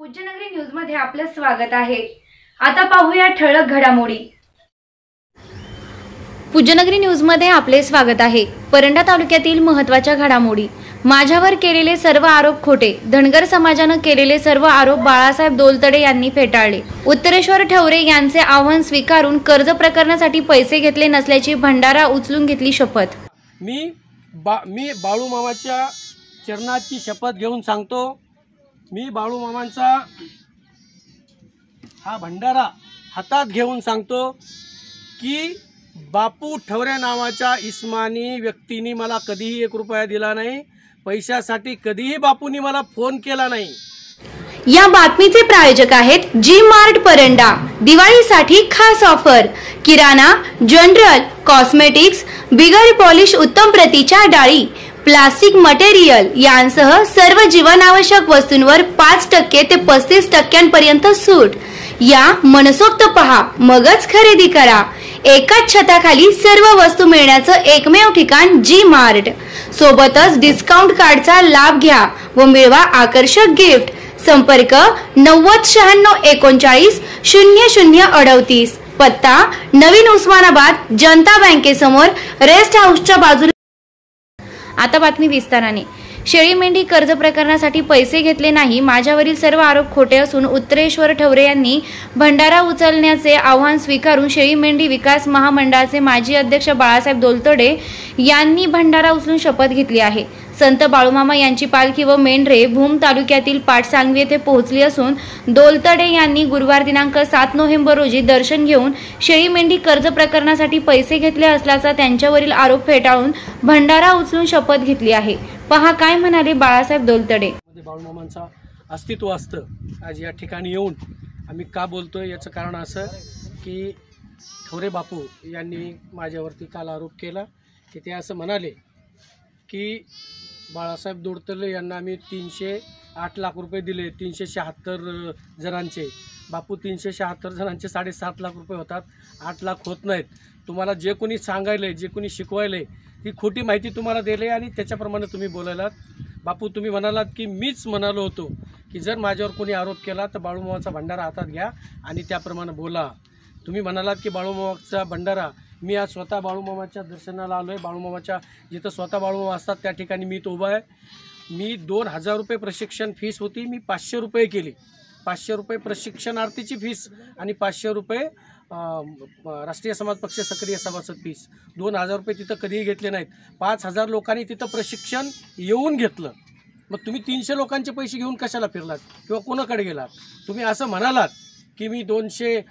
Pujyanagari news मध्ये आपलं स्वागत आहे। आता पाहूया ठळक घडामोडी। पूज्यनगरी न्यूज मध्ये आपले स्वागत आहे। परंडा तालुक्यातील महत्त्वाच्या घडामोडी। माझ्यावर केलेले सर्व आरोप खोटे, धनगर समाजाने केलेले सर्व आरोप बाळासाहेब दोलतडे यांनी फेटाळले। उत्तरेश्वर ठवरे यांचे आव्हान स्वीकारून कर्ज प्रकरणासाठी पैसे घेतले नसल्याची भंडारा उचलून घेतली शपथ। मी बाळू मामाच्या चरणाची शपथ घेऊन सांगतो, मी बाळू मामांचा हा भंडारा हातात घेऊन सांगतो की बापू ठवरे नावाच्या इस्मानी व्यक्तीने मला कधीही 1 रुपया दिला नाही। पैशासाठी कधीही बापूंनी मला फोन केला नाही। या बातमीचे प्रायोजक आहेत जी मार्ट परंडा। दिवाळीसाठी खास ऑफर, किराणा, जनरल, कॉस्मेटिक्स, बिगर पॉलिश उत्तम प्रतीच्या डाळी, प्लास्टिक मटेरियल यांसह सर्व जीवनावश्यक वस्तूंवर 5% ते 35% सूट। या मनसोक्त पहा, मगच खरेदी करा। एकाच छताखाली सर्व वस्तू मिळण्याचं एकमेव ठिकाण जी मार्ट। सोबतच डिस्काउंट कार्डचा लाभ घ्या व मिळवा आकर्षक गिफ्ट। संपर्क 90 39 0038। पत्ता नवीन उस्मानाबाद, जनता बँकेसमोर, रेस्ट हाऊसच्या बाजूला। आता बातमी विस्ताराने। शेळी मेंढी कर्ज प्रकरणासाठी पैसे घेतले नाही, माझ्यावरील सर्व आरोप खोटे असून उत्तरेश्वर ठवरे यांनी भंडारा उचलण्याचे आव्हान स्वीकारून शेळी मेंढी विकास महामंडळाचे माजी अध्यक्ष बाळासाहेब दोलतडे यांनी भंडारा उचलून शपथ घेतली आहे। संत बाळूमामा यांची पालखी व मेंढरे भूम तालुक्यातील पाटसांगवी येथे पोहोचली असून दोलतडे यांनी गुरुवार दिनांक 7 नोव्हेंबर रोजी दर्शन घेऊन शेळी मेंढी कर्ज प्रकरणासाठी पैसे घेतले असल्याचा त्यांच्यावरील आरोप फेटाळून भंडारा उचलून शपथ घेतली आहे। पहा काय म्हणाले बाळासाहेब दोलतडे। बाळूमामांचा अस्तित्व असतं। आज या ठिकाणी येऊन आम्ही का बोलतोय याचं कारण असं की ठवरे बापू यांनी माझ्यावरती काल आरोप केला की ते असं म्हणाले की बाळासाहेब दोलतडे यांना आम्ही 308 लाख रुपये दिले, 376 जणांचे। बापू 376 जणांचे 7.5 लाख रुपये होतात, 8 लाख होत नाहीत। तुम्हाला जे कोणी सांगायले, जे कोणी शिकवायले ती खोटी माहिती तुम्हाला दिली आणि त्याच्याप्रमाणे तुम्ही बोलायलात। बापू तुम्ही म्हणालात की मीच म्हणालो होतो की जर माझ्यावर कोणी आरोप केला तर बाळूमामाचा भंडारा हातात घ्या आणि त्याप्रमाणे बोला। तुम्ही म्हणालात की बाळूमामाचा भंडारा, मी आज स्वतः बाळूमामाच्या दर्शनाला आलो आहे। बाळूमामाच्या जिथं स्वतः बाळूमामा असतात त्या ठिकाणी मी तो उभा आहे। मी 2000 रुपये प्रशिक्षण फीस होती, मी 500 रुपये केली। 500 रुपये प्रशिक्षणार्थीची फीस आणि 500 रुपये राष्ट्रीय समाज पक्ष सक्रिय सभासद फीस। 2000 रुपये तिथं कधीही घेतले नाहीत। 5000 लोकांनी तिथं प्रशिक्षण येऊन घेतलं। मग तुम्ही 300 लोकांचे पैसे घेऊन कशाला फिरलात किंवा कोणाकडे गेलात? तुम्ही असं म्हणालात की मी 200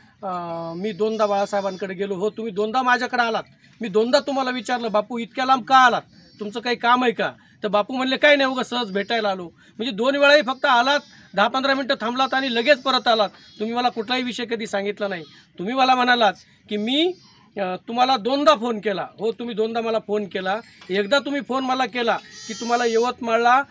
बाळासाहेबांकडे गेलो। हो, तुम्ही 2दा माझ्याकडे आलात। मी 2दा तुम्हाला विचारलं, बापू इतक्या लांब का आलात, तुमचं काही काम आहे का? तर बापू म्हणले काही नाही, उगा सहज भेटायला आलो। म्हणजे 2 वेळाही फक्त आलात, 10-15 मिनटं थांबलात आणि लगेच परत आलात। तुम्ही मला कुठलाही विषय कधी सांगितला नाही। तुम्ही मला म्हणालात की मी तुम्हाला 2दा फोन केला। हो, तुम्ही 2दा मला फोन केला। एकदा तुम्ही फोन मला केला की तुम्हाला यवतमाळला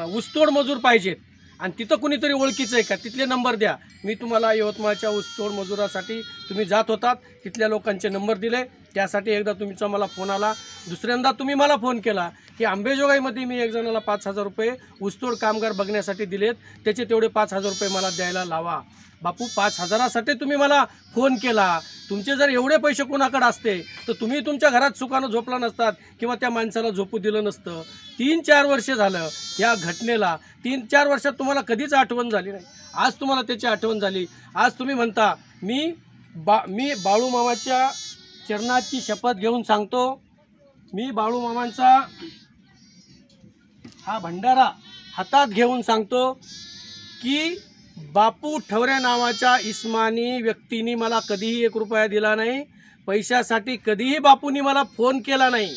ऊसतोड मजूर पाहिजेत आणि तिथं कुणीतरी ओळखीचं आहे का, तिथले नंबर द्या। मी तुम्हाला यवतमाळच्या ऊसतोड मजुरासाठी तुम्ही जात होतात, तिथल्या लोकांचे नंबर दिले, त्यासाठी एकदा तुमचा मला फोन आला। दुसऱ्यांदा तुम्ही मला फोन केला की अंबेजोगाईमध्ये मी एक जणाला 5000 रुपये ऊसतोड कामगार बघण्यासाठी दिलेत, त्याचे तेवढे 5000 रुपये मला द्यायला लावा। बापू 5000साठी तुम्ही मला फोन केला। तुमचे जर एवढे पैसे कोणाकडे असते तर तुम्ही तुमच्या घरात सुखानं झोपला नसतात किंवा त्या माणसाला झोपू दिलं नसतं। 3-4 वर्ष झालं या घटनेला, 3-4 वर्षात तुम्हाला कधीच आठवण झाली नाही। आज तुम्हाला त्याची आठवण झाली। आज तुम्ही म्हणता मी बाळू मामाच्या चरणाची शपथ घेऊन सांगतो, मी बाळू मामांचा हा भंडारा हातात घेऊन सांगतो की बापू ठवरे नावाच्या इस्मानी व्यक्तीने मला कधीही 1 रुपया दिला नाही। पैशासाठी कधीही बापूंनी मला फोन केला नाही।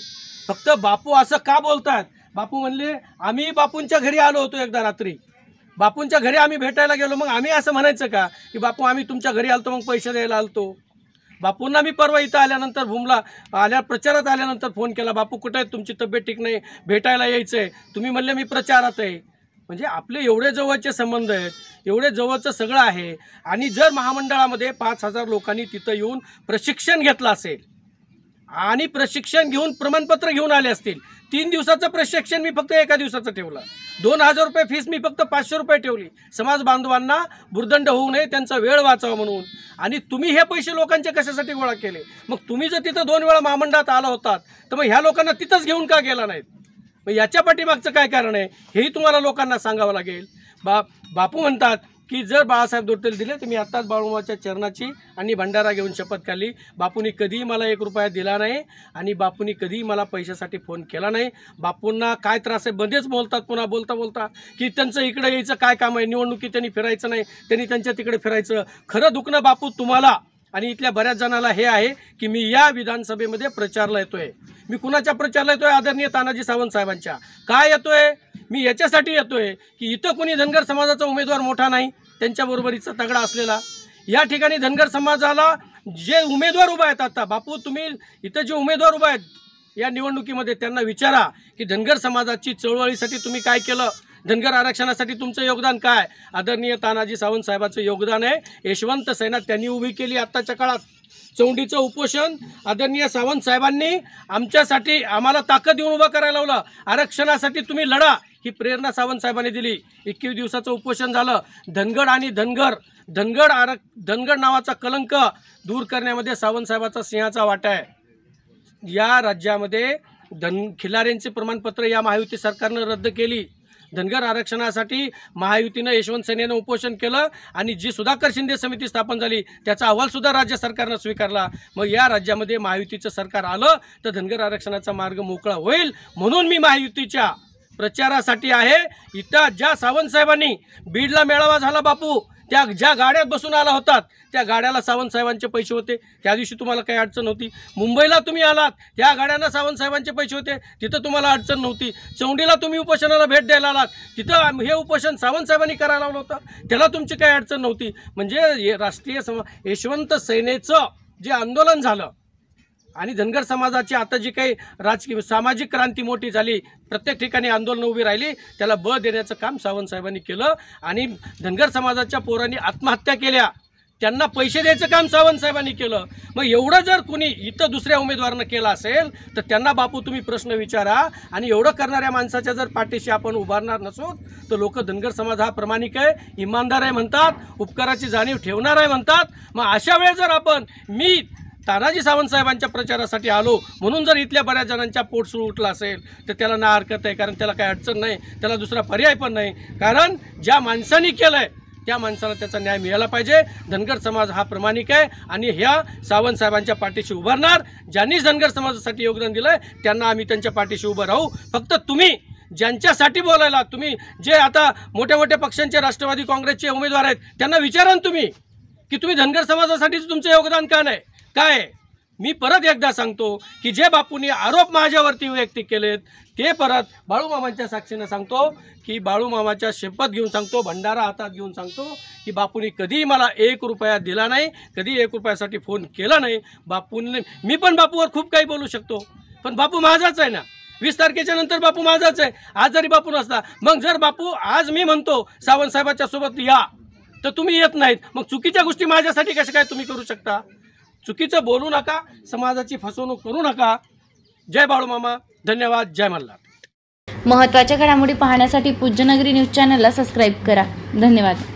फक्त बापू असं का बोलतात? बापू म्हणले आम्ही बापूंच्या घरी आलो होतो एकदा रात्री, बापूंच्या घरी आम्ही भेटायला गेलो, मग आम्ही असं म्हणायचं का की बापू आम्ही तुमच्या घरी आलतो मग पैसे द्यायला आलतो? बापूंना मी परवा इथं आल्यानंतर भूमला प्रचारात आल्यानंतर फोन केला, बापू कुठे आहेत, तुमची तब्येत ठीक नाही, भेटायला यायचं आहे। तुम्ही म्हणले मी प्रचारात आहे। म्हणजे आपले एवढे जवळचे संबंध आहेत, एवढे जवळचं सगळं आहे। आणि जर महामंडळामध्ये 5000 लोकांनी तिथं येऊन प्रशिक्षण घेतलं असेल आणि प्रशिक्षण घेऊन प्रमाणपत्र घेऊन आले असतील. 3 दिवसाचं प्रशिक्षण मी फक्त एका दिवसाचं ठेवलं. 2000 रुपये फीस मी फक्त 500 रुपये ठेवली. समाज बांधवांना भुर्दंड होऊ नये, त्यांचा वेळ वाचावा म्हणून. आणि तुम्ही हे पैसे लोकांचे कशासाठी गोळा केले? मग तुम्ही जर तिथं 2 वेळा महामंडळात आला होतात तर मग ह्या लोकांना तिथंच घेऊन का गेला नाहीत? मग याच्या पाठीमागचं काय कारण आहे हेही तुम्हाला लोकांना सांगावं लागेल. बापू म्हणतात की जर बाळासाहेब धोत्रे दिले तर मी आत्ताच बाळूमामाच्या चरणाची आणि भंडारा घेऊन शपथ काढली. बापूंनी कधीही मला 1 रुपया दिला नाही आणि बापूंनी कधीही मला पैशासाठी फोन केला नाही. बापूंना काय त्रास आहे मध्येच बोलतात पुन्हा बोलता की त्यांचं इकडे यायचं काय काम आहे, निवडणुकीत त्यांनी फिरायचं नाही, त्यांनी त्यांच्या तिकडे फिरायचं. खरं दुखणं बापू तुम्हाला आणि इथल्या बऱ्याच जणांना हे आहे की मी या विधानसभेमध्ये प्रचारला येतोय. मी कुणाच्या प्रचारला येतोय? आदरणीय तानाजी सावंत साहेबांच्या. काय येतोय? मी याच्यासाठी येतोय की इथं कोणी धनगर समाजाचा उमेदवार मोठा नाही, त्यांच्या बरोबरीचा तगडा असलेला. या ठिकाणी धनगर समाजाला जे उमेदवार उभा आहेत, आता बापू तुम्ही इथं जे उमेदवार उभा आहेत या निवडणुकीमध्ये त्यांना विचारा की धनगर समाजाची चळवळीसाठी तुम्ही काय केलं, धनगर आरक्षणासाठी तुमचं योगदान काय? आदरणीय तानाजी सावंत साहेबांचं योगदान आहे. यशवंत सेना त्यांनी उभी केली आत्ताच्या काळात. चौंडीचं उपोषण आदरणीय सावंत साहेबांनी आमच्यासाठी आम्हाला ताकद देऊन उभं करायला लावलं. आरक्षणासाठी तुम्ही लढा ही प्रेरणा सावंत साहेबांनी दिली. 21 दिवसाचं उपोषण झालं. धनगड आणि धनगड नावाचा कलंक दूर करण्यामध्ये सावंत साहेबाचा सिंहाचा वाटा आहे. या राज्यामध्ये खिलाऱ्यांचे प्रमाणपत्र या महायुती सरकारनं रद्द केली. धनगर आरक्षणासाठी महायुतीनं यशवंत सेनेनं उपोषण केलं आणि जी सुधाकर शिंदे समिती स्थापन झाली त्याचा अहवालसुद्धा राज्य सरकारनं स्वीकारला. मग या राज्यामध्ये महायुतीचं सरकार आलं तर धनगर आरक्षणाचा मार्ग मोकळा होईल. म्हणून मी महायुतीच्या प्रचारासाठी आहे. इथं ज्या सावंत साहेबांनी बीडला मेळावा झाला बापू, त्या ज्या गाड्यात बसून आला होतात त्या गाड्याला सावंत साहेबांचे पैसे होते. त्या दिवशी तुम्हाला काही अडचण नव्हती. मुंबईला तुम्ही आलात त्या गाड्यांना सावंत साहेबांचे पैसे होते, तिथं तुम्हाला अडचण नव्हती. चौंडीला तुम्ही उपोषणाला भेट द्यायला आलात, तिथं हे उपोषण सावंत साहेबांनी करायला लावलं होतं, त्याला तुमची काही अडचण नव्हती. म्हणजे राष्ट्रीय यशवंत सेनेचं जे आंदोलन झालं आणि धनगर समाजाची आता जी काही राजकीय सामाजिक क्रांती मोठी झाली, प्रत्येक ठिकाणी आंदोलन उभी राहिली, त्याला बळ देण्याचं काम सावंत साहेबांनी केलं. आणि धनगर समाजाच्या पोरांनी आत्महत्या केल्या, त्यांना पैसे द्यायचं काम सावंत साहेबांनी केलं. मग एवढं जर कुणी इथं दुसऱ्या उमेदवारानं केलं असेल तर त्यांना बापू तुम्ही प्रश्न विचारा. आणि एवढं करणाऱ्या माणसाच्या जर पाठीशी आपण उभारणार नसो तर लोक धनगर समाज हा प्रामाणिक आहे, इमानदार आहे म्हणतात, उपकाराची जाणीव ठेवणार आहे म्हणतात. मग अशा वेळेस जर आपण मी तानाजी सावंत साहेबांच्या प्रचारासाठी आलो म्हणून जर इथल्या बऱ्याच जणांच्या पोटसूळ उठला असेल तर त्याला ना हरकत आहे, कारण त्याला काही अडचण नाही, त्याला दुसरा पर्याय पण नाही. कारण ज्या माणसांनी केलंय त्या माणसाला त्याचा न्याय मिळाला पाहिजे. धनगर समाज हा प्रामाणिक आहे आणि ह्या सावंत साहेबांच्या पाठीशी उभारणार. ज्यांनी धनगर समाजासाठी योगदान दिलंय त्यांना आम्ही त्यांच्या पाठीशी उभं राहू. फक्त तुम्ही ज्यांच्यासाठी बोलायला, तुम्ही जे आता मोठ्या मोठ्या पक्षांचे राष्ट्रवादी काँग्रेसचे उमेदवार आहेत त्यांना विचारा तुम्ही की तुम्ही धनगर समाजासाठीच तुमचं योगदान का नाही, काय? मी परत एकदा सांगतो की जे बापूंनी आरोप माझ्यावरती व्यक्त केलेत ते परत बाळूमामांच्या साक्षीनं सांगतो की बाळूमामाच्या शपथ घेऊन सांगतो, भंडारा हातात घेऊन सांगतो की बापूंनी कधीही मला 1 रुपया दिला नाही, कधी 1 रुपयासाठी फोन केला नाही. बापूंनी मी पण बापूवर खूप काही बोलू शकतो, पण बापू माझाच आहे ना. 20 तारखेच्या नंतर बापू माझाच आहे. आज जरी बापू नसला, मग जर बापू आज मी म्हणतो सावंत साहेबांच्या सोबत या तर तुम्ही येत नाहीत, मग चुकीच्या गोष्टी माझ्यासाठी कशा काय तुम्ही करू शकता? चुकीचं बोलू नका, समाजाची फसवणूक करू नका. जय बाळूमामा, धन्यवाद, जय मल्हार. महत्त्वाच्या घडामोडी पाहण्यासाठी पूज्यनगरी न्यूज चॅनलला सबस्क्राईब करा. धन्यवाद.